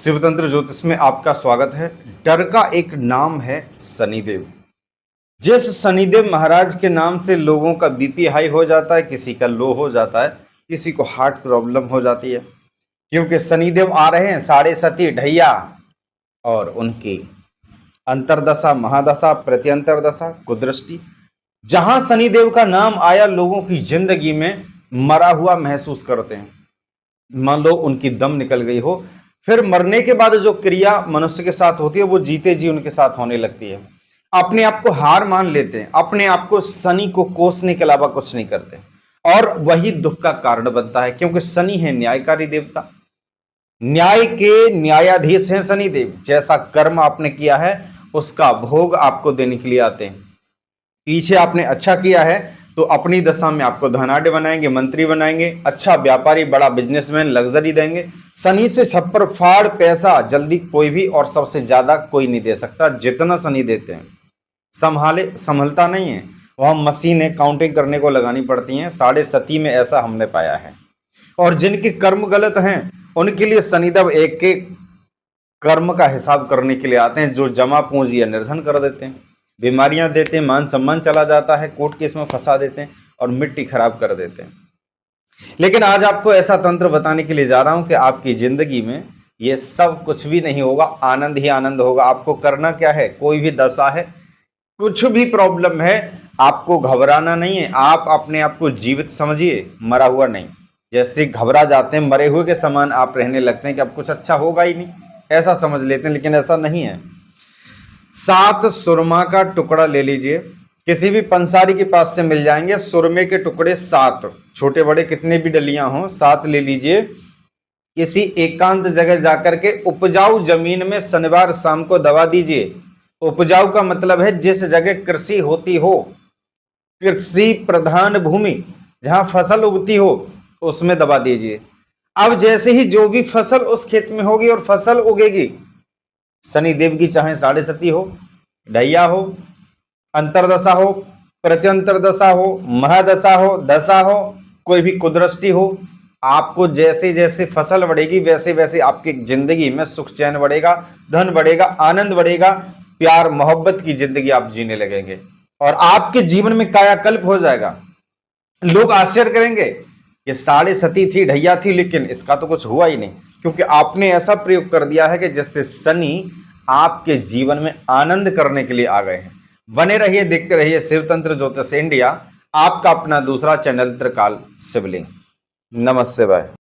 शिवतंत्र ज्योतिष में आपका स्वागत है। डर का एक नाम है शनिदेव। जिस शनिदेव महाराज के नाम से लोगों का बीपी हाई हो जाता है, किसी का लो हो जाता है, किसी को हार्ट प्रॉब्लम हो जाती है, क्योंकि शनिदेव आ रहे हैं साढ़े सती ढैया। और उनकी अंतरदशा, महादशा, प्रत्यंतर दशा, कुदृष्टि, जहां शनिदेव का नाम आया लोगों की जिंदगी में मरा हुआ महसूस करते हैं। मान लो उनकी दम निकल गई हो, फिर मरने के बाद जो क्रिया मनुष्य के साथ होती है वो जीते जी उनके साथ होने लगती है। अपने आप को हार मान लेते हैं, अपने आप को शनि को कोसने के अलावा कुछ नहीं करते, और वही दुख का कारण बनता है, क्योंकि शनि है न्यायकारी देवता। न्याय के न्यायाधीश हैं शनिदेव। जैसा कर्म आपने किया है उसका भोग आपको देने के लिए आते हैं। पीछे आपने अच्छा किया है तो अपनी दशा में आपको धनाढ़ बनाएंगे, मंत्री बनाएंगे, अच्छा व्यापारी, बड़ा बिजनेसमैन, लग्जरी देंगे। शनि से छप्पर फाड़ पैसा जल्दी कोई भी और सबसे ज्यादा कोई नहीं दे सकता जितना शनि देते हैं। संभलता नहीं है, वहां मशीनें काउंटिंग करने को लगानी पड़ती हैं। साढ़े सती में ऐसा हमने पाया है। और जिनके कर्म गलत हैं उनके लिए शनिदेव एक एक कर्म का हिसाब करने के लिए आते हैं, जो जमा पूंजी या निर्धन कर देते हैं, बीमारियां देते हैं, मान सम्मान चला जाता है, कोर्ट केस में फंसा देते हैं और मिट्टी खराब कर देते हैं। लेकिन आज आपको ऐसा तंत्र बताने के लिए जा रहा हूं कि आपकी जिंदगी में ये सब कुछ भी नहीं होगा, आनंद ही आनंद होगा। आपको करना क्या है, कोई भी दशा है, कुछ भी प्रॉब्लम है, आपको घबराना नहीं है। आप अपने आप को जीवित समझिए, मरा हुआ नहीं। जैसे घबरा जाते हैं, मरे हुए के समान आप रहने लगते हैं कि अब कुछ अच्छा होगा ही नहीं, ऐसा समझ लेते हैं, लेकिन ऐसा नहीं है। 7 सुरमा का टुकड़ा ले लीजिए, किसी भी पंसारी के पास से मिल जाएंगे। सुरमे के टुकड़े 7, छोटे बड़े कितने भी डलियां हों, 7 ले लीजिए। किसी एकांत जगह जाकर के उपजाऊ जमीन में शनिवार शाम को दबा दीजिए। उपजाऊ का मतलब है जिस जगह कृषि होती हो, कृषि प्रधान भूमि, जहां फसल उगती हो, उसमें दबा दीजिए। अब जैसे ही जो भी फसल उस खेत में होगी और फसल उगेगी, शनिदेव की चाहे साढ़े सती हो, ढैया हो, अंतरदशा हो, प्रत्यंतर दशा हो, महादशा हो, दशा हो, कोई भी कुदृष्टि हो, आपको जैसे जैसे फसल बढ़ेगी वैसे वैसे आपकी जिंदगी में सुख चैन बढ़ेगा, धन बढ़ेगा, आनंद बढ़ेगा, प्यार मोहब्बत की जिंदगी आप जीने लगेंगे और आपके जीवन में कायाकल्प हो जाएगा। लोग आश्चर्य करेंगे, ये साढ़े सती थी, ढैया थी, लेकिन इसका तो कुछ हुआ ही नहीं, क्योंकि आपने ऐसा प्रयोग कर दिया है कि जिससे शनि आपके जीवन में आनंद करने के लिए आ गए हैं। बने रहिए, देखते रहिए शिवतंत्र ज्योतिष इंडिया, आपका अपना दूसरा चैनल त्रिकाल शिवलिंग। नमस्ते, बाय।